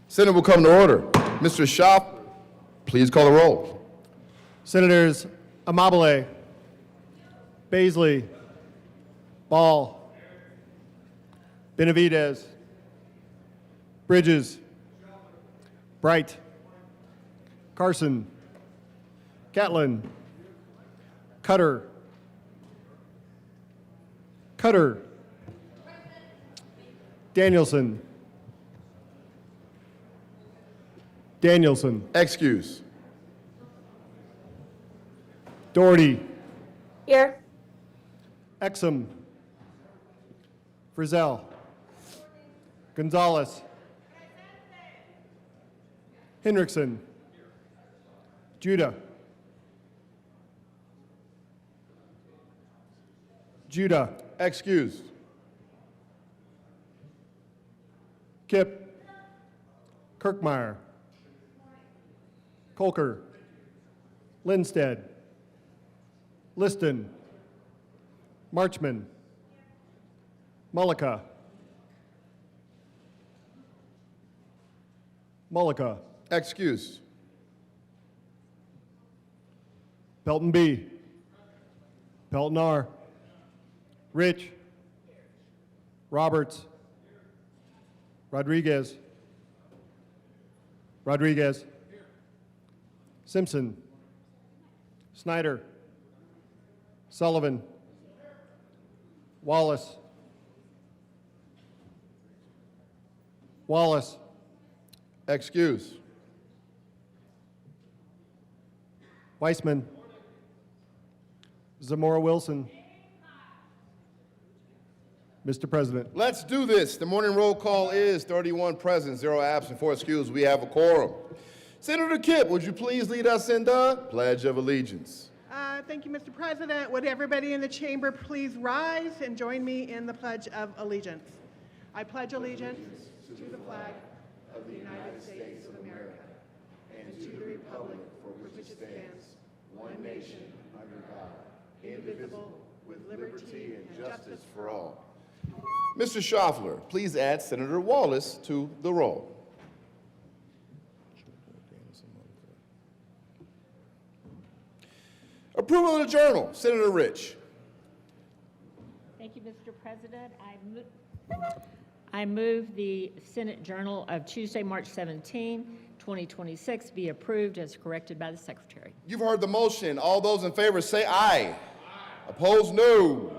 Senate will come to order. Mr. Schaaf, please call the roll. Senators Amabile, Baisley, Ball, Benavidez, Bridges, Bright, Carson, Catlin, Cutter, Danielson, Excuse. Doherty, Here. Exum, Frizzell, Gonzalez, Hendrickson, Judah, Excused. Kip, Kirkmeyer, Kolker, Lindstedt, Liston, Marchman, Mullica, Excused. Pelton B, Pelton R, Rich, Roberts, Rodriguez, Simpson, Snyder, Sullivan, Wallace, Excused. Weissman, Zamora Wilson. Mr. President. Let's do this. The morning roll call is 31 present, 0 absent, 4 excused. We have a quorum. Senator Kipp, would you please lead us in the Pledge of Allegiance? Thank you, Mr. President. Would everybody in the chamber please rise and join me in the Pledge of Allegiance? I pledge allegiance to the flag of the United States of America and to the republic for which it stands, one nation, under God, indivisible, with liberty and justice for all. Mr. Schaffler, please add Senator Wallace to the roll. Approval of the journal, Senator Rich. Thank you, Mr. President. I move the Senate Journal of Tuesday, March 17, 2026 be approved as corrected by the Secretary. You've heard the motion. All those in favor say aye. Opposed, no.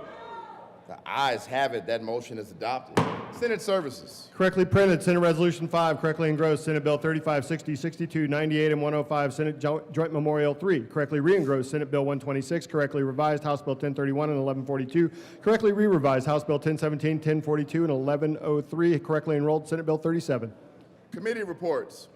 The ayes have it. That motion is adopted. Senate Services. Correctly printed, Senate Resolution 5, correctly engrossed, Senate Bill 35, 60, 62, 98, and 105, Senate Joint Memorial 3, correctly re-engrossed, Senate Bill 126, correctly revised, House Bill 1031 and 1142, correctly re-revised, House Bill 1017, 1042, and 1103, correctly enrolled, Senate Bill 37. Committee reports.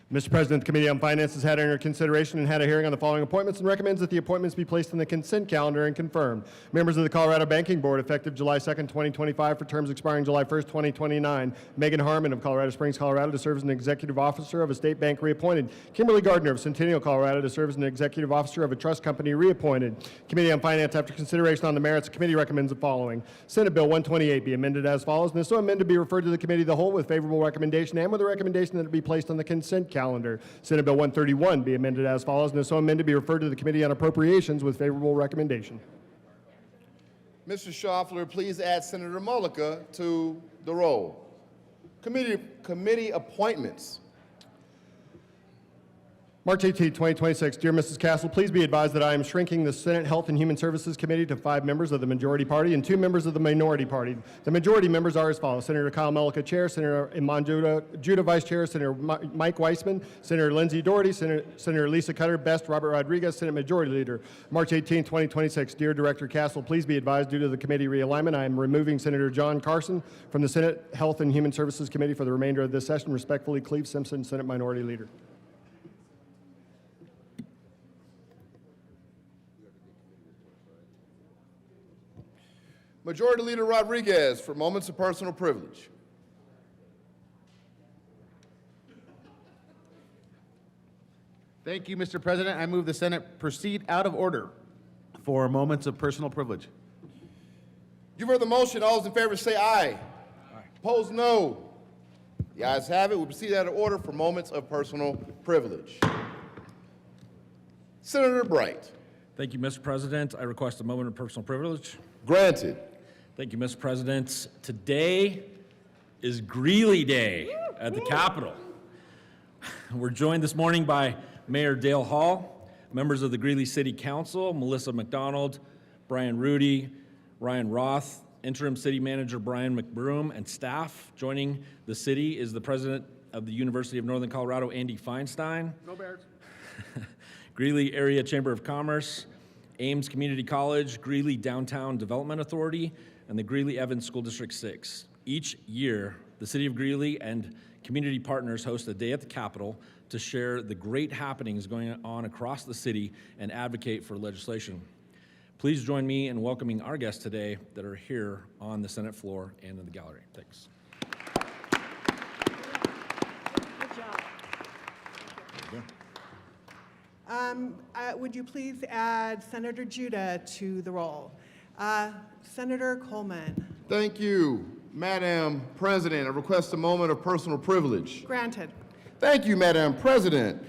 Mr. President, the Committee on Finances had under consideration and had a hearing on the following appointments and recommends that the appointments be placed on the consent calendar and confirmed. Members of the Colorado Banking Board, effective July 2nd, 2025, for terms expiring July 1st, 2029. Megan Harmon of Colorado Springs, Colorado, to serve as an executive officer of a state bank, reappointed. Kimberly Gardner of Centennial, Colorado, to serve as an executive officer of a trust company, reappointed. Committee on Finance, after consideration on the merits, the committee recommends the following. Senate Bill 128 be amended as follows, and is so amended be referred to the committee of the whole with favorable recommendation and with a recommendation that it be placed on the consent calendar. Senate Bill 131 be amended as follows, and is so amended be referred to the Committee on Appropriations with favorable recommendation. Mr. Schaffler, please add Senator Mullica to the roll. Committee appointments. March 18, 2026. Dear Mrs. Castle, please be advised that I am shrinking the Senate Health and Human Services Committee to 5 members of the majority party and 2 members of the minority party. The majority members are as follows. Senator Kyle Mullica, Chair, Senator Iman Judah, Vice Chair, Senator Mike Weissman, Senator Lindsey Doherty, Senator Lisa Cutter, Best, Robert Rodriguez, Senate Majority Leader. March 18, 2026. Dear Director Castle, please be advised due to the committee realignment, I am removing Senator John Carson from the Senate Health and Human Services Committee for the remainder of this session. Respectfully, Cleve Simpson, Senate Minority Leader. Majority Leader Rodriguez for moments of personal privilege. Thank you, Mr. President. I move the Senate proceed out of order for moments of personal privilege. You've heard the motion. All those in favor say aye. Opposed, no. The ayes have it. We proceed out of order for moments of personal privilege. Senator Bright. Thank you, Mr. President. I request a moment of personal privilege. Granted. Thank you, Mr. President. Today is Greeley Day at the Capitol. We're joined this morning by Mayor Dale Hall, members of the Greeley City Council, Melissa McDonald, Brian Rudy, Ryan Roth, Interim City Manager Brian McBroom, and staff. Joining the city is the President of the University of Northern Colorado, Andy Feinstein. Go Bears. Greeley Area Chamber of Commerce, Ames Community College, Greeley Downtown Development Authority, and the Greeley Evans School District 6. Each year, the City of Greeley and community partners host a day at the Capitol to share the great happenings going on across the city and advocate for legislation. Please join me in welcoming our guests today that are here on the Senate floor and in the gallery. Thanks. Would you please add Senator Judah to the roll? Senator Coleman. Thank you, Madam President. I request a moment of personal privilege. Granted. Thank you, Madam President.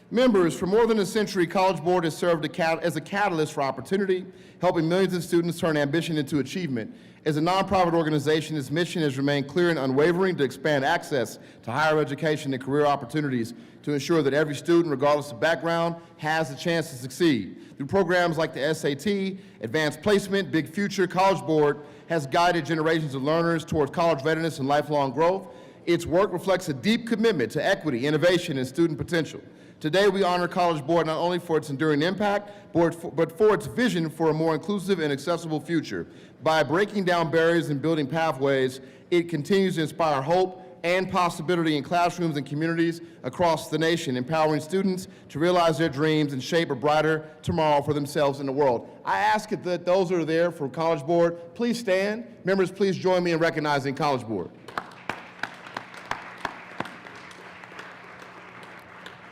Members, for more than a century, College Board has served as a catalyst for opportunity, helping millions of students turn ambition into achievement. As a nonprofit organization, its mission has remained clear and unwavering to expand access to higher education and career opportunities to ensure that every student, regardless of background, has a chance to succeed. Through programs like the SAT, Advanced Placement, Big Future, College Board has guided generations of learners towards college readiness and lifelong growth. Its work reflects a deep commitment to equity, innovation, and student potential. Today, we honor College Board not only for its enduring impact, but for its vision for a more inclusive and accessible future. By breaking down barriers and building pathways, it continues to inspire hope and possibility in classrooms and communities across the nation, empowering students to realize their dreams and shape a brighter tomorrow for themselves and the world. I ask that those who are there for College Board, please stand. Members, please join me in recognizing College Board.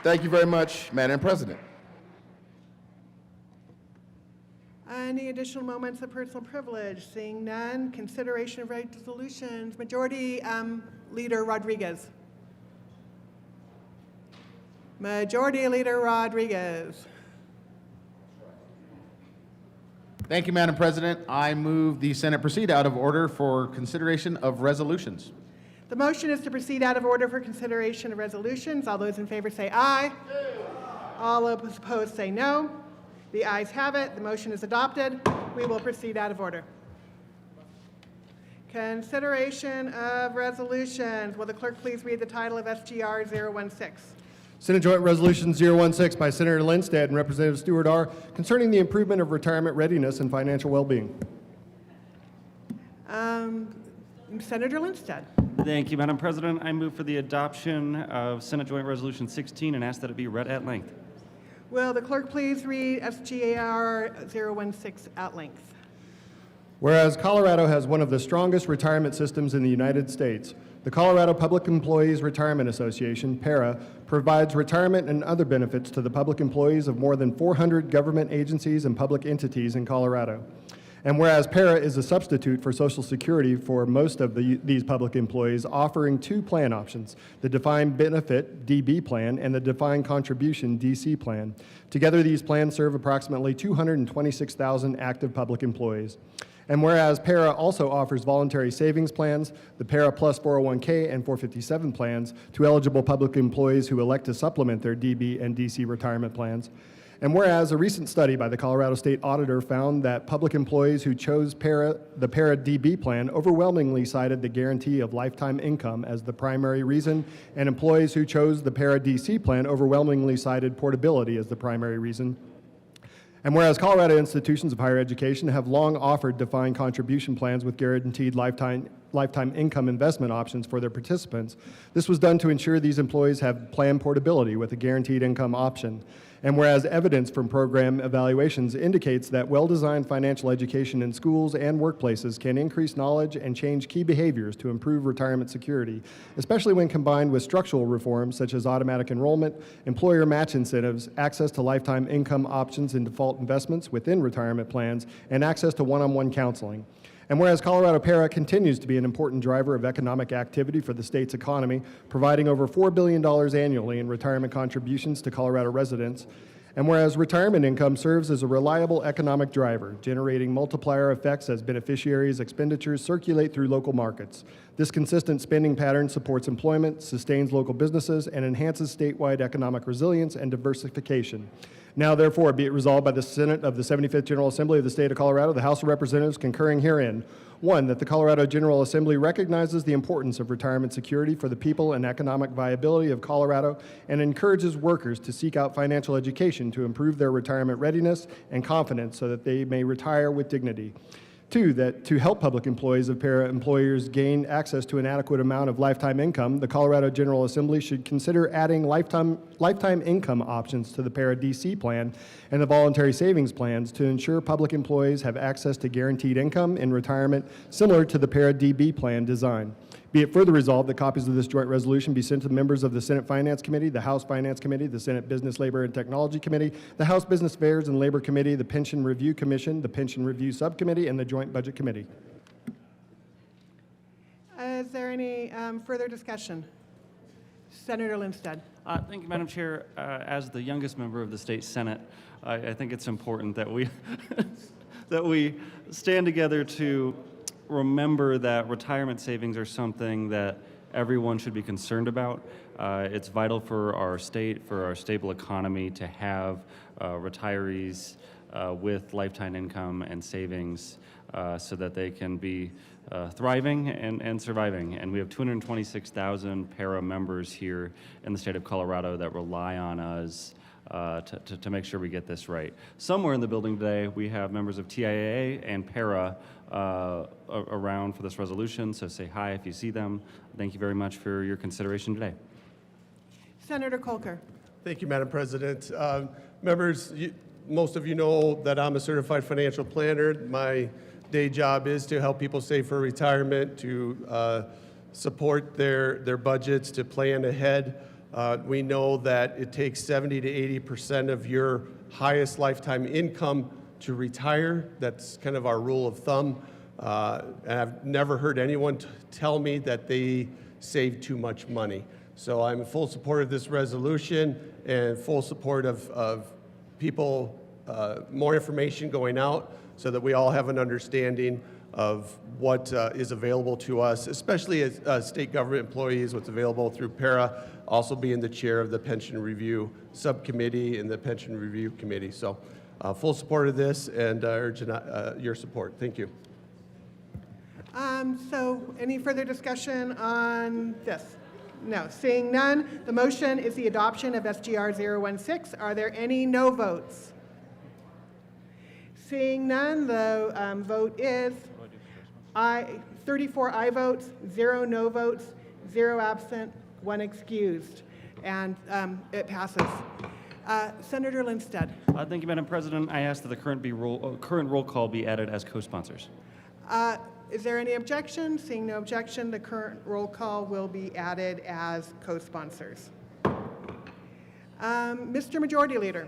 Thank you very much, Madam President. Any additional moments of personal privilege? Seeing none, consideration of resolutions. Majority Leader Rodriguez. Majority Leader Rodriguez. Thank you, Madam President. I move the Senate proceed out of order for consideration of resolutions. The motion is to proceed out of order for consideration of resolutions. All those in favor say aye. All opposed say no. The ayes have it. The motion is adopted. We will proceed out of order. Consideration of resolutions. Will the clerk please read the title of SGR 016? Senate Joint Resolution 016 by Senator Lindstedt and Representative Stewart R. concerning the improvement of retirement readiness and financial well-being. Senator Lindstedt. Thank you, Madam President. I move for the adoption of Senate Joint Resolution 16 and ask that it be read at length. Will the clerk please read SGR 016 at length? Whereas Colorado has one of the strongest retirement systems in the United States, the Colorado Public Employees Retirement Association, PARA, provides retirement and other benefits to the public employees of more than 400 government agencies and public entities in Colorado. And whereas PARA is a substitute for Social Security for most of these public employees, offering two plan options, the Defined Benefit DB plan and the Defined Contribution DC plan. Together, these plans serve approximately 226,000 active public employees. And whereas PARA also offers voluntary savings plans, the PARA Plus 401k and 457 plans to eligible public employees who elect to supplement their DB and DC retirement plans. And whereas a recent study by the Colorado State Auditor found that public employees who chose the PARA DB plan overwhelmingly cited the guarantee of lifetime income as the primary reason, and employees who chose the PARA DC plan overwhelmingly cited portability as the primary reason. And whereas Colorado institutions of higher education have long offered defined contribution plans with guaranteed lifetime income investment options for their participants, this was done to ensure these employees have plan portability with a guaranteed income option. And whereas evidence from program evaluations indicates that well-designed financial education in schools and workplaces can increase knowledge and change key behaviors to improve retirement security, especially when combined with structural reforms such as automatic enrollment, employer match incentives, access to lifetime income options and default investments within retirement plans, and access to one-on-one counseling. And whereas Colorado Para continues to be an important driver of economic activity for the state's economy, providing over $4 billion annually in retirement contributions to Colorado residents, and whereas retirement income serves as a reliable economic driver, generating multiplier effects as beneficiaries' expenditures circulate through local markets. This consistent spending pattern supports employment, sustains local businesses, and enhances statewide economic resilience and diversification. Now, therefore, be it resolved by the Senate of the 75th General Assembly of the State of Colorado, the House of Representatives concurring herein. 1, that the Colorado General Assembly recognizes the importance of retirement security for the people and economic viability of Colorado and encourages workers to seek out financial education to improve their retirement readiness and confidence so that they may retire with dignity. 2, that to help public employees of para employers gain access to an adequate amount of lifetime income, the Colorado General Assembly should consider adding lifetime income options to the para DC plan and the voluntary savings plans to ensure public employees have access to guaranteed income in retirement similar to the para DB plan design. Be it further resolved that copies of this joint resolution be sent to the members of the Senate Finance Committee, the House Finance Committee, the Senate Business, Labor, and Technology Committee, the House Business Affairs and Labor Committee, the Pension Review Commission, the Pension Review Subcommittee, and the Joint Budget Committee. Is there any further discussion? Senator Lindstedt. Thank you, Madam Chair. As the youngest member of the state Senate, I think it's important that we that we stand together to remember that retirement savings are something that everyone should be concerned about. It's vital for our state, for our stable economy, to have retirees with lifetime income and savings so that they can be thriving and surviving. And we have 226,000 para members here in the state of Colorado that rely on us to make sure we get this right. Somewhere in the building today, we have members of TIAA and para around for this resolution, so say hi if you see them. Thank you very much for your consideration today. Senator Kolker. Thank you, Madam President. Members, most of you know that I'm a certified financial planner. My day job is to help people save for retirement, to support their budgets, to plan ahead. We know that it takes 70 to 80% of your highest lifetime income to retire. That's kind of our rule of thumb. And I've never heard anyone tell me that they save too much money. So I'm in full support of this resolution and full support of people, more information going out so that we all have an understanding of what is available to us, especially as state government employees, what's available through para, also being the chair of the Pension Review Subcommittee and the Pension Review Committee. So full support of this and urge your support. Thank you. So any further discussion on this? No, seeing none, the motion is the adoption of SGR 016. Are there any no votes? Seeing none, the vote is 34 aye votes, 0 no votes, 0 absent, 1 excused, and it passes. Senator Lindstedt. Thank you, Madam President. I ask that the current roll call be added as co-sponsors. Is there any objection? Seeing no objection, the current roll call will be added as co-sponsors. Mr. Majority Leader.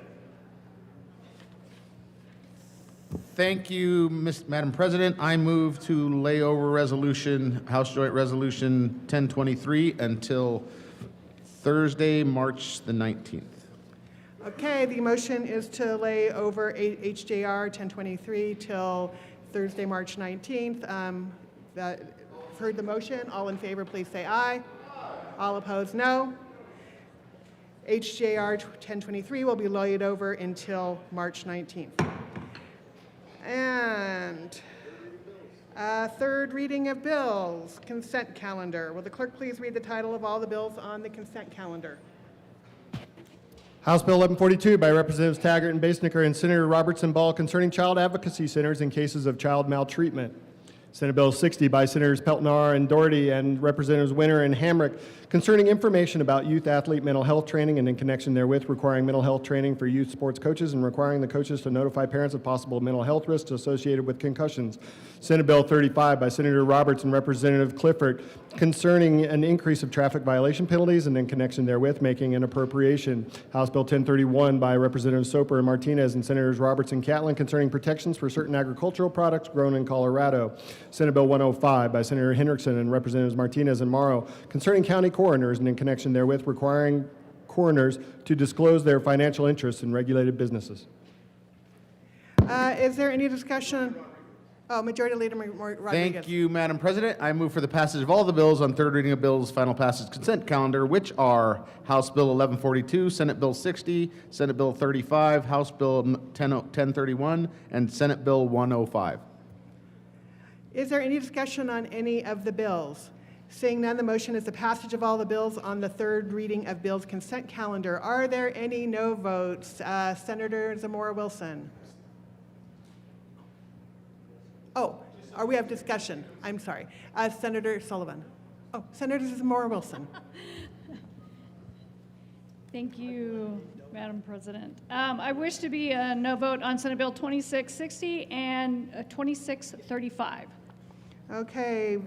Thank you, Madam President. I move to lay over House Joint Resolution 1023 until Thursday, March the 19th. Okay, the motion is to lay over HJR 1023 till Thursday, March 19th. Heard the motion. All in favor, please say aye. All opposed, no. HJR 1023 will be laid over until March 19th. And third reading of bills, consent calendar. Will the clerk please read the title of all the bills on the consent calendar? House Bill 1142 by Representatives Taggart and Basnicker and Senator Robertson Ball concerning child advocacy centers in cases of child maltreatment. Senate Bill 60 by Senators Peltnar and Doherty and Representatives Winter and Hamrick concerning information about youth athlete mental health training and in connection therewith requiring mental health training for youth sports coaches and requiring the coaches to notify parents of possible mental health risks associated with concussions. Senate Bill 35 by Senator Roberts and Representative Clifford concerning an increase of traffic violation penalties and in connection therewith making an appropriation. House Bill 1031 by Representatives Soper and Martinez and Senators Roberts and Catlin concerning protections for certain agricultural products grown in Colorado. Senate Bill 105 by Senator Hendrickson and Representatives Martinez and Morrow concerning county coroners and in connection therewith requiring coroners to disclose their financial interests in regulated businesses. Is there any discussion? Oh, Majority Leader Rodriguez. Thank you, Madam President. I move for the passage of all the bills on third reading of bills, final passage consent calendar, which are House Bill 1142, Senate Bill 60, Senate Bill 35, House Bill 1031, and Senate Bill 105. Is there any discussion on any of the bills? Seeing none, the motion is the passage of all the bills on the third reading of bills consent calendar. Are there any no votes? Senator Zamora Wilson. Oh, we have discussion. I'm sorry. Senator Sullivan. Oh, Senator Zamora Wilson. Thank you, Madam President. I wish to be a no vote on Senate Bill 2660 and 2635. Okay,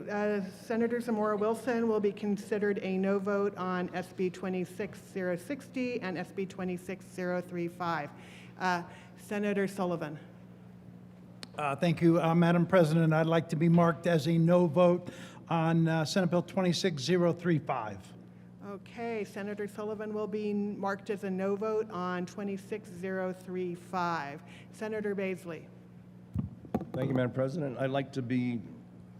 Senator Zamora Wilson will be considered a no vote on SB 26060 and SB 26035. Senator Sullivan. Thank you, Madam President. I'd like to be marked as a no vote on Senate Bill 26035. Okay, Senator Sullivan will be marked as a no vote on 26035. Senator Baisley. Thank you, Madam President. I'd like to be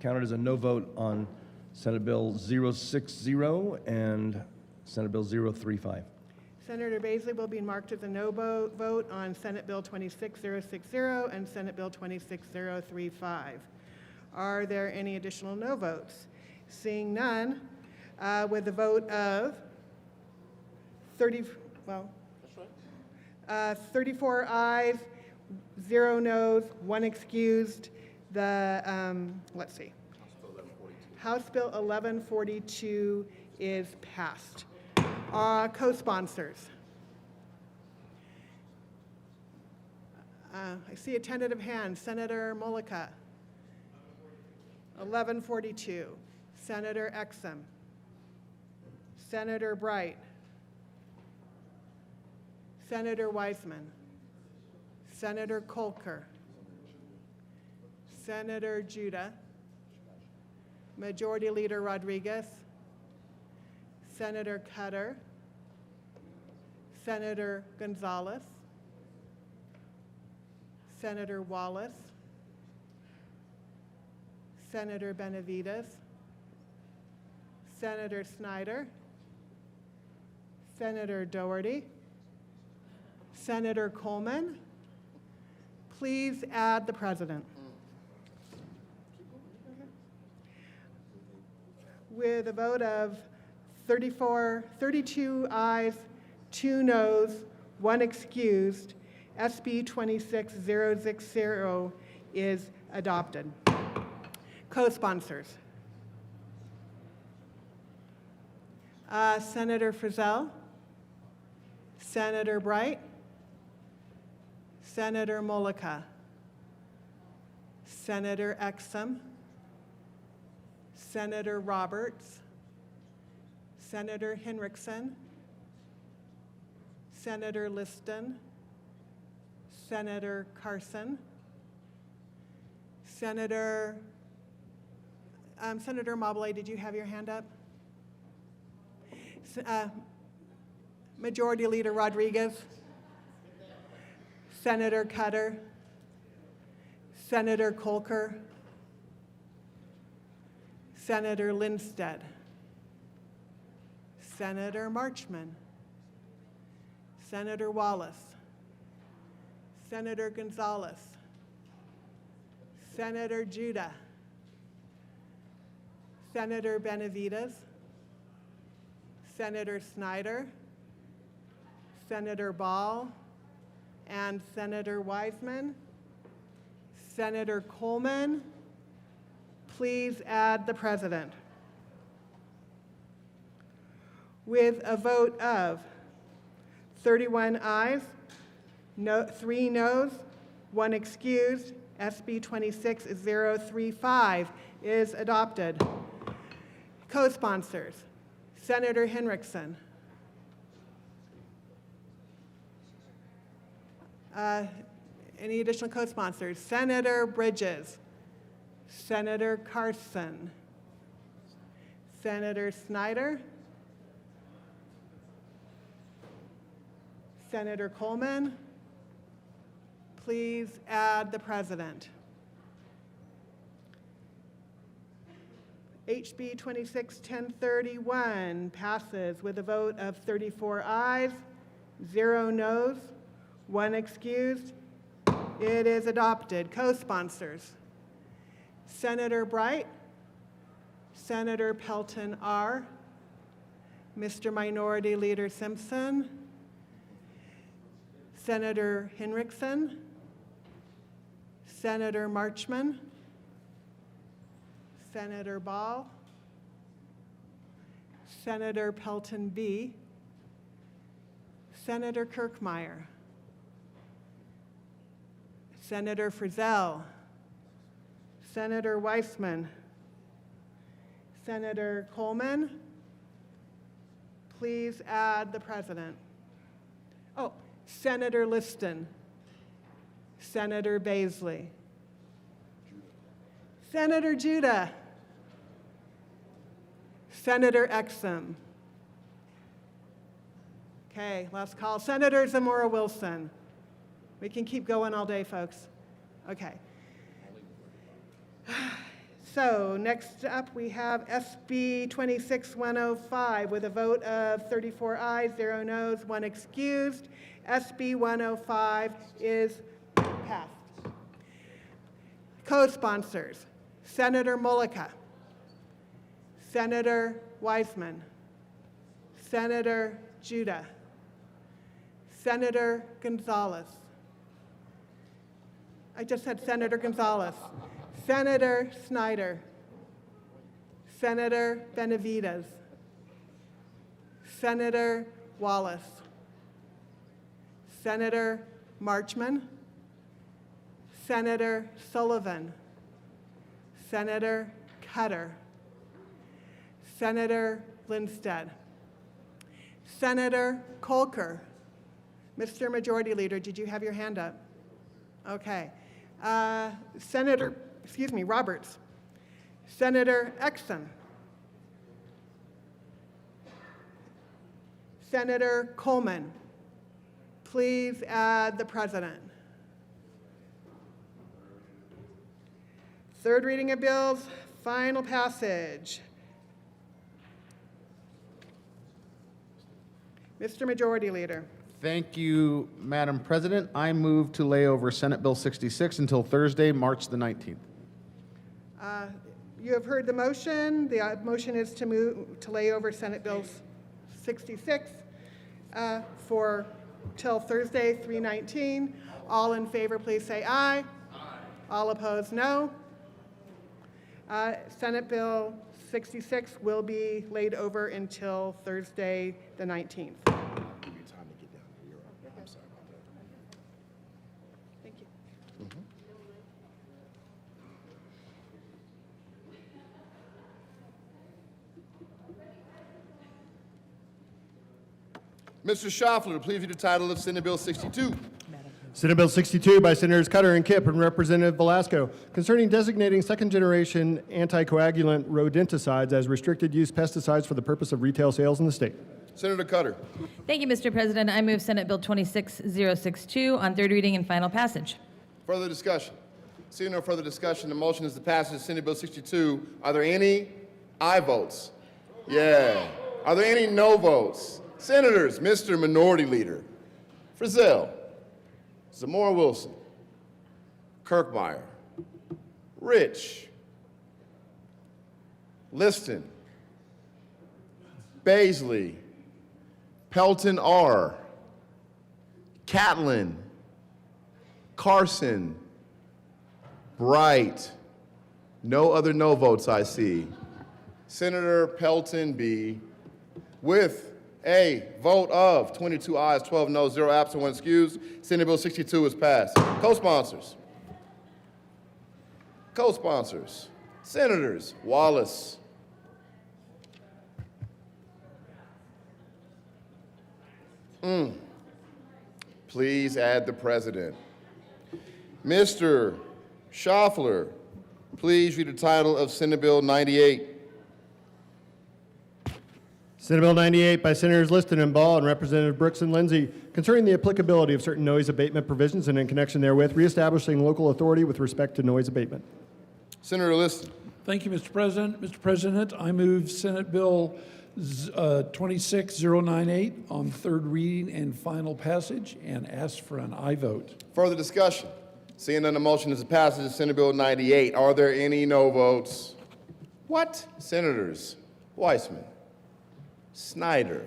counted as a no vote on Senate Bill 060 and Senate Bill 035. Senator Baisley will be marked as a no vote on Senate Bill 26060 and Senate Bill 26035. Are there any additional no votes? Seeing none, with a vote of 34 ayes, 0 noes, 1 excused, let's see. House Bill 1142 is passed. Co-sponsors. I see a tentative hand. Senator Mullica. 1142. Senator Exum. Senator Bright. Senator Wiseman. Senator Kolker. Senator Judah. Majority Leader Rodriguez. Senator Cutter, Senator Gonzalez, Senator Wallace, Senator Benavides, Senator Snyder, Senator Doherty, Senator Coleman. Please add the president. With a vote of 32 ayes, 2 noes, 1 excused, SB 26060 is adopted. Co-sponsors. Senator Frizzell, Senator Bright, Senator Mullica, Senator Exum, Senator Roberts, Senator Hendrickson, Senator Liston, Senator Carson, Senator Mobley, did you have your hand up? Majority Leader Rodriguez, Senator Cutter, Senator Kolker, Senator Lindstedt, Senator Marchman, Senator Wallace, Senator Gonzalez, Senator Judah, Senator Benavides, Senator Snyder, Senator Ball, and Senator Wiseman. Senator Coleman, please add the president. With a vote of 31 ayes, 3 noes, 1 excused, SB 26035 is adopted. Co-sponsors, Senator Henriksen. Any additional co-sponsors? Senator Bridges, Senator Carson, Senator Snyder, Senator Coleman. Please add the president. HB 261031 passes with a vote of 34 ayes, 0 noes, 1 excused. It is adopted. Co-sponsors, Senator Bright, Senator Pelton R., Mr. Minority Leader Simpson, Senator Henriksen, Senator Marchman, Senator Ball, Senator Pelton B., Senator Kirkmeyer, Senator Frizzell, Senator Weissman, Senator Coleman. Please add the president. Oh, Senator Liston, Senator Baisley, Senator Judah, Senator Exum. Okay, last call. Senator Zamora Wilson. We can keep going all day, folks. Okay. So next up, we have SB 26105 with a vote of 34 ayes, 0 noes, 1 excused. SB 105 is passed. Co-sponsors, Senator Mullica, Senator Weissman, Senator Judah, Senator Gonzalez. I just said Senator Gonzalez. Senator Snyder, Senator Benavides, Senator Wallace, Senator Marchman, Senator Sullivan, Senator Cutter, Senator Lindstedt, Senator Kolker. Mr. Majority Leader, did you have your hand up? Okay. Roberts, Senator Exum, Senator Coleman. Please add the president. Third reading of bills, final passage. Mr. Majority Leader. Thank you, Madam President. I move to lay over Senate Bill 66 until Thursday, March the 19th. You have heard the motion. The motion is to move to lay over Senate Bill 66 for till Thursday, 3/19. All in favor, please say aye. Aye. All opposed, no. Senate Bill 66 will be laid over until Thursday, the 19th. Thank you. Mr. Schaffler, please read the title of Senate Bill 62. Senate Bill 62 by Senators Cutter and Kipp and Representative Velasco concerning designating second-generation anticoagulant rodenticides as restricted-use pesticides for the purpose of retail sales in the state. Senator Cutter. Thank you, Mr. President. I move Senate Bill 26062 on third reading and final passage. Further discussion? Seeing no further discussion, the motion is to pass Senate Bill 62. Are there any aye votes? Yeah. Are there any no votes? Senators, Mr. Minority Leader, Frizzell, Zamora Wilson, Kirkmeyer, Rich, Liston, Baisley, Pelton R., Catlin, Carson, Bright. No other no votes I see. Senator Pelton B. with a vote of 22 ayes, 12 noes, 0 absent, 1 excused. Senate Bill 62 is passed. Co-sponsors. Co-sponsors, Senators Wallace, please add the president. Mr. Schaffler, please read the title of Senate Bill 98. Senate Bill 98 by Senators Liston and Ball and Representative Brooks and Lindsay, concerning the applicability of certain noise abatement provisions and in connection therewith, reestablishing local authority with respect to noise abatement. Senator Liston. Thank you, Mr. President. Mr. President, I move Senate Bill 26098 on third reading and final passage and ask for an aye vote. Further discussion? Seeing none, the motion is a passage of Senate Bill 98. Are there any no votes? What? Senators Weissman, Snyder,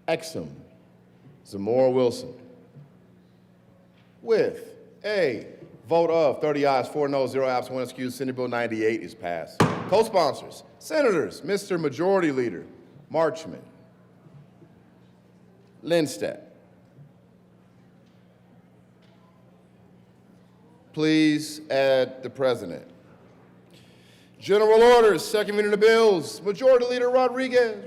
Exum, Zamora Wilson. With a vote of 30 ayes, 4 noes, 0 absent, 1 excused, Senate Bill 98 is passed. Co-sponsors, Senators, Mr. Majority Leader Marchman, Lindstedt. Please add the president. General orders, second reading of the bills. Majority Leader Rodriguez.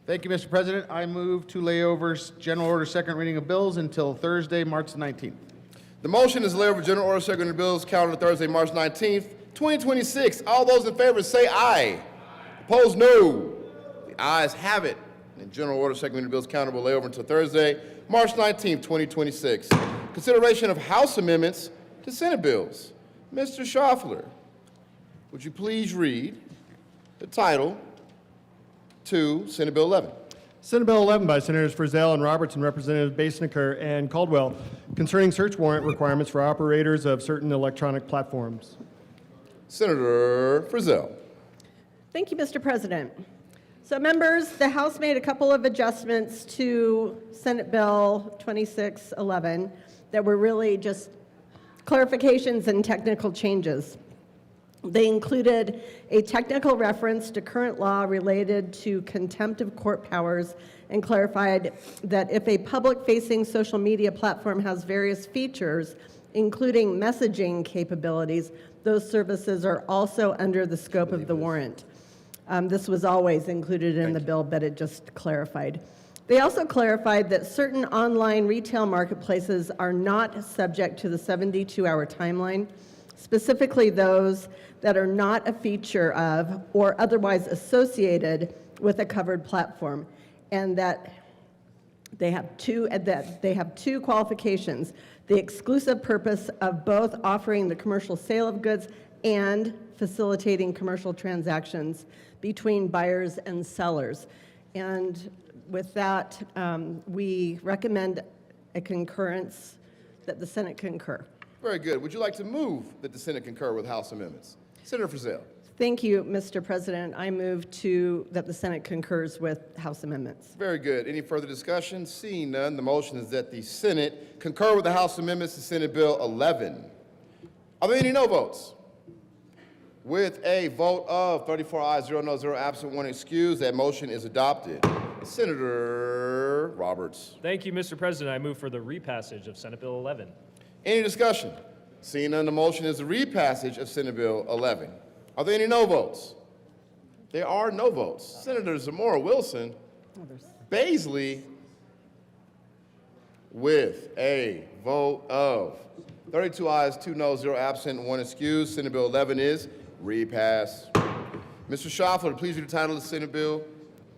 Thank you, Mr. President. I move to lay over general order second reading of bills until Thursday, March 19th. The motion is to lay over general order second reading of bills calendar Thursday, March 19th, 2026. All those in favor say aye. Opposed, no. The ayes have it. And general order second reading of bills calendar will lay over until Thursday, March 19th, 2026. Consideration of House amendments to Senate bills. Mr. Schaffler, would you please read the title to Senate Bill 11? Senate Bill 11 by Senators Frizzell and Roberts and Representatives Basenecker and Caldwell, concerning search warrant requirements for operators of certain electronic platforms. Senator Frizzell. Thank you, Mr. President. So members, the House made a couple of adjustments to Senate Bill 2611 that were really just clarifications and technical changes. They included a technical reference to current law related to contempt of court powers and clarified that if a public-facing social media platform has various features, including messaging capabilities, those services are also under the scope of the warrant. This was always included in the bill, but it just clarified. They also clarified that certain online retail marketplaces are not subject to the 72-hour timeline, specifically those that are not a feature of or otherwise associated with a covered platform, and that they have two qualifications: the exclusive purpose of both offering the commercial sale of goods and facilitating commercial transactions between buyers and sellers. And with that, we recommend a concurrence, that the Senate concur. Very good. Would you like to move that the Senate concur with House amendments? Senator Frizzell. Thank you, Mr. President. I move that the Senate concurs with House amendments. Very good. Any further discussion? Seeing none, the motion is that the Senate concur with the House amendments to Senate Bill 11. Are there any no votes? With a vote of 34 ayes, 0 noes, 0 absent, 1 excused, that motion is adopted. Senator Roberts. Thank you, Mr. President. I move for the repassage of Senate Bill 11. Any discussion? Seeing none, the motion is the repassage of Senate Bill 11. Are there any no votes? There are no votes. Senator Zamora Wilson, Baisley, with a vote of 32 ayes, 2 noes, 0 absent, 1 excused, Senate Bill 11 is repassed. Mr. Schaffler, please read the title of the Senate bill.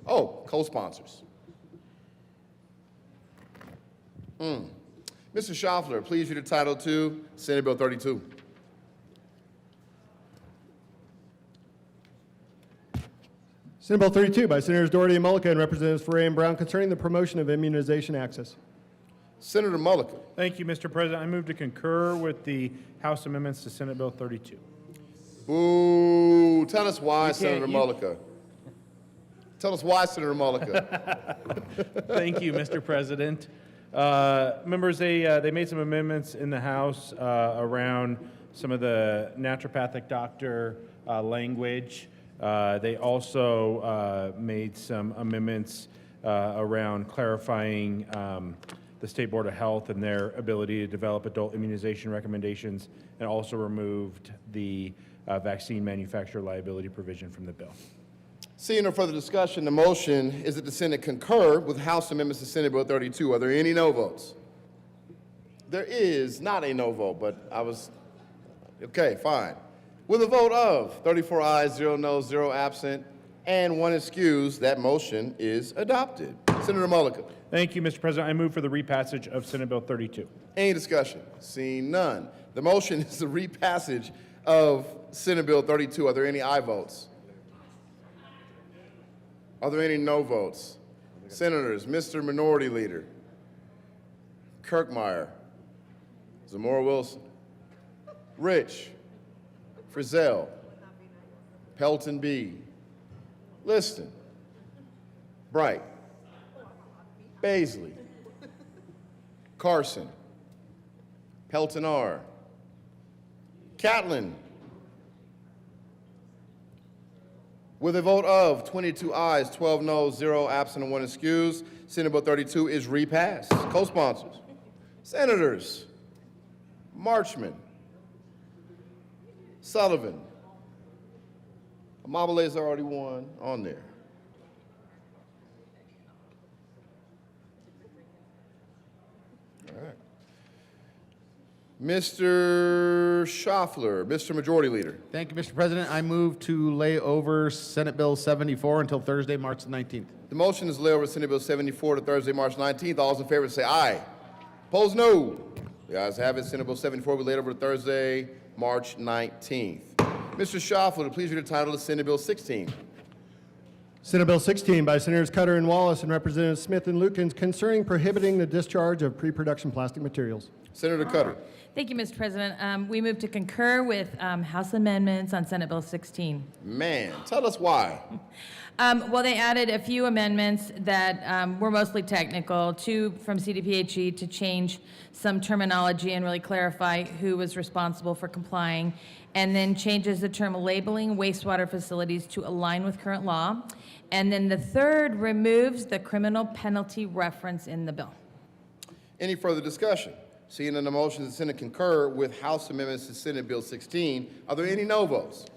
Oh, co-sponsors. Mr. Schaffler, please read the title to Senate Bill 32. Senate Bill 32 by Senators Doherty and Mullica and Representatives Ferre and Brown, concerning the promotion of immunization access. Senator Mullica. Thank you, Mr. President. I move to concur with the House amendments to Senate Bill 32. Boo. Tell us why, Senator Mullica. Tell us why, Senator Mullica. Thank you, Mr. President. Members, they made some amendments in the House around some of the naturopathic doctor language. They also made some amendments around clarifying the the State Board of Health and their ability to develop adult immunization recommendations, and also removed the vaccine manufacturer liability provision from the bill. Seeing no further discussion, the motion is that the Senate concur with House amendments to Senate Bill 32. Are there any no votes? There is not a no vote, but okay, fine. With a vote of 34 ayes, 0 noes, 0 absent, and 1 excused, that motion is adopted. Senator Mulliken. Thank you, Mr. President. I move for the repassage of Senate Bill 32. Any discussion? Seeing none. The motion is the repassage of Senate Bill 32. Are there any aye votes? Are there any no votes? Senators, Mr. Minority Leader, Kirkmeyer, Zamora Wilson, Rich, Frizzell, Pelton B, Liston, Bright, Baisley, Carson, Pelton R, Catlin. With a vote of 22 ayes, 12 noes, 0 absent, and 1 excused, Senate Bill 32 is repassed. Co-sponsors, Senators Marchman, Sullivan. Amabale's already one on there. All right. Mr. Schaffler, Mr. Majority Leader. Thank you, Mr. President. I move to lay over Senate Bill 74 until Thursday, March 19th. The motion is to lay over Senate Bill 74 to Thursday, March 19th. All those in favor say aye. Opposed, no. The ayes have it. Senate Bill 74 will be laid over to Thursday, March 19th. Mr. Schaffler, please read the title of Senate Bill 16. Senate Bill 16 by Senators Cutter and Wallace and Representatives Smith and Lukens concerning prohibiting the discharge of pre-production plastic materials. Senator Cutter. Thank you, Mr. President. We move to concur with House amendments on Senate Bill 16. Man, tell us why. Well, they added a few amendments that were mostly technical, 2 from CDPHE to change some terminology and really clarify who was responsible for complying, and then changes the term labeling wastewater facilities to align with current law. And then the third removes the criminal penalty reference in the bill. Any further discussion? Seeing none, the motion is the Senate concur with House amendments to Senate Bill 16. Are there any no votes?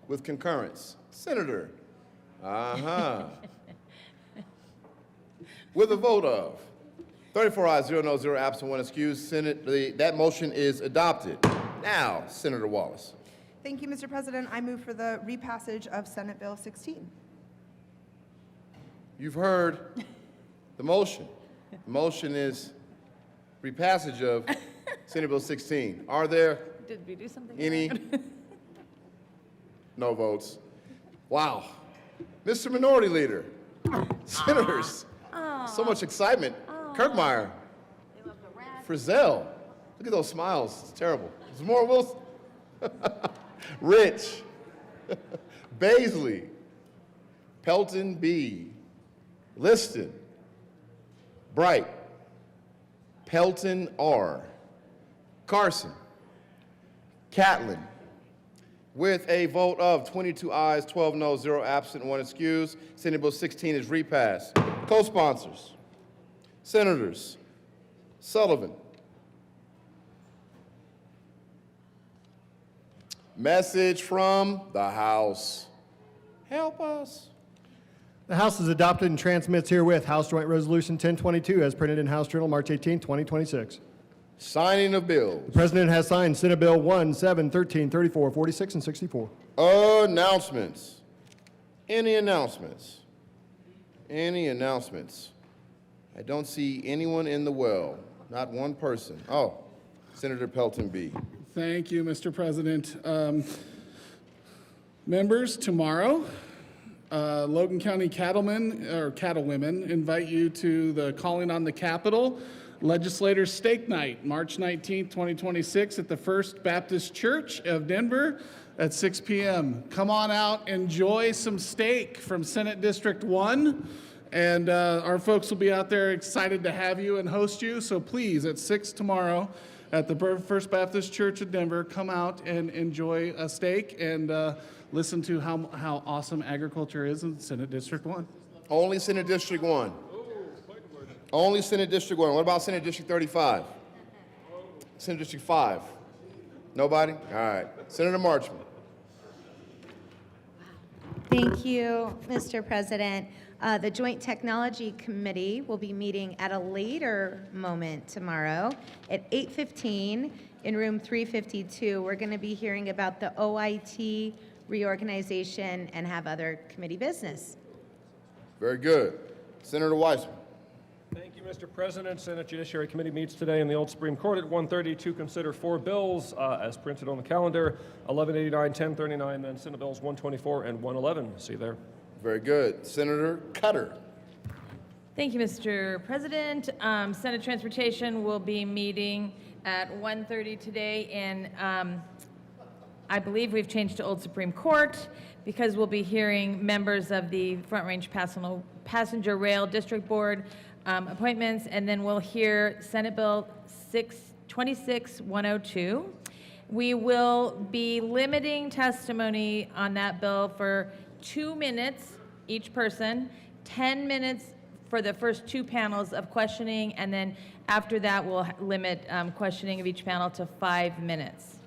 With concurrence, Senator. With a vote of 34 ayes, 0 noes, 0 absent, 1 excused, that motion is adopted. Now, Senator Wallace. Thank you, Mr. President. I move for the repassage of Senate Bill 16. You've heard the motion. The motion is repassage of Senate Bill 16. Are there Did we do something? any no votes? Wow. Mr. Minority Leader, Senators, so much excitement. Kirkmeyer, Frizzell, look at those smiles, it's terrible. Zamora Wilson, Rich, Baisley, Pelton B, Liston, Bright, Pelton R, Carson, Catlin. With a vote of 22 ayes, 12 noes, 0 absent, 1 excused, Senate Bill 16 is repassed. Co-sponsors, Senators Sullivan, message from the House. Help us. The House is adopted and transmits herewith House Joint Resolution 1022 as printed in House Journal March 18, 2026. Signing of bills. The President has signed Senate Bill 1, 7, 13, 34, 46, and 64. Announcements. Any announcements? Any announcements? I don't see anyone in the well. Not one person. Oh, Senator Pelton B. Thank you, Mr. President. Members, tomorrow, Logan County cattlewomen invite you to the Calling on the Capitol Legislators Steak Night, March 19th, 2026 at the First Baptist Church of Denver at 6 p.m. Come on out, enjoy some steak from Senate District 1, and our folks will be out there excited to have you and host you. So please, at 6 tomorrow at the First Baptist Church of Denver, come out and enjoy a steak and listen to how awesome agriculture is in Senate District 1. Only Senate District 1. Only Senate District 1. What about Senate District 35? Senate District 5? Nobody? All right. Senator Marchman. Thank you, Mr. President. The Joint Technology Committee will be meeting at a later moment tomorrow at 8:15 in room 352. We're going to be hearing about the OIT reorganization and have other committee business. Very good. Senator Weissman. Thank you, Mr. President. Senate Judiciary Committee meets today in the Old Supreme Court at 1:30 to consider 4 bills as printed on the calendar, 1189, 1039, then Senate Bills 124 and 111. See you there. Very good. Senator Cutter. Thank you, Mr. President. Senate Transportation will be meeting at 1:30 today in, I believe we've changed to Old Supreme Court because we'll be hearing members of the Front Range Passenger Rail District Board appointments, and then we'll hear Senate Bill 26102. We will be limiting testimony on that bill for 2 minutes each person, 10 minutes for the first 2 panels of questioning, and then after that, we'll limit questioning of each panel to 5 minutes.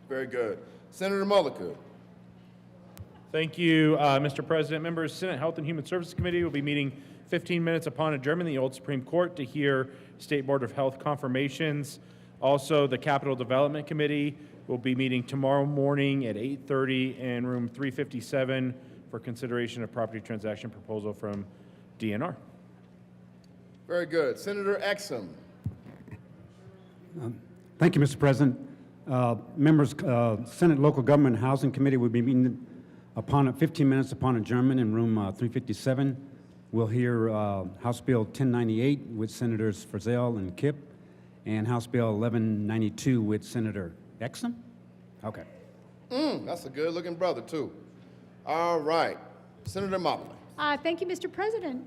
Very good. Senator Mulliken. Thank you, Mr. President. Members, Senate Health and Human Services Committee will be meeting 15 minutes upon adjournment in the Old Supreme Court to hear State Board of Health confirmations. Also, the Capital Development Committee will be meeting tomorrow morning at 8:30 in room 357 for consideration of property transaction proposal from DNR. Very good. Senator Exum. Thank you, Mr. President. Members, Senate Local Government and Housing Committee will be meeting upon 15 minutes upon adjournment in room 357. We'll hear House Bill 1098 with Senators Frizzell and Kipp, and House Bill 1192 with Senator Exum. Okay. That's a good-looking brother, too. All right. Senator Motley. Thank you, Mr. President.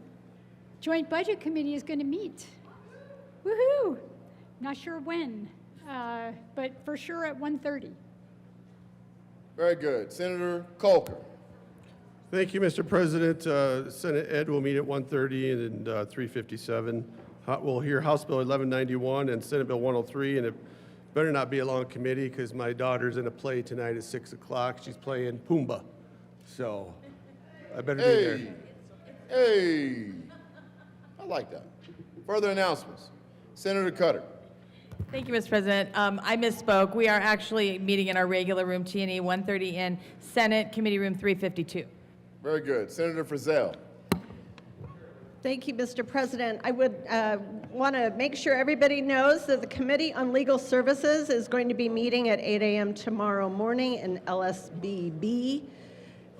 Joint Budget Committee is going to meet. Woohoo! Not sure when, but for sure at 1:30. Very good. Senator Colker. Thank you, Mr. President. Senate Ed will meet at 1:30 and 357. We'll hear House Bill 1191 and Senate Bill 103, and it better not be a long committee because my daughter's in a play tonight at 6 o'clock. She's playing Pumbaa, so I better be there. Hey, I like that. Further announcements. Senator Cutter. Thank you, Mr. President. I misspoke. We are actually meeting in our regular room, T&E 1:30 in Senate Committee Room 352. Very good. Senator Frizzell. Thank you, Mr. President. I would want to make sure everybody knows that the Committee on Legal Services is going to be meeting at 8 a.m. tomorrow morning in LSBB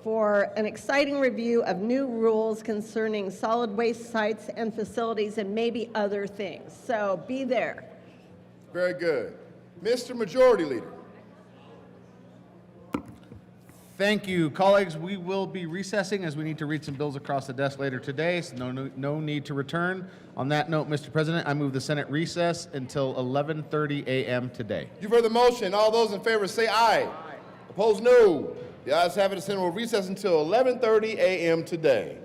for an exciting review of new rules concerning solid waste sites and facilities and maybe other things. So be there. Very good. Mr. Majority Leader. Thank you, colleagues. We will be recessing as we need to read some bills across the desk later today, so no need to return. On that note, Mr. President, I move the Senate recess until 11:30 a.m. today. You've heard the motion. All those in favor say aye. Opposed, no. The ayes have it. The Senate will recess until 11:30 a.m. today.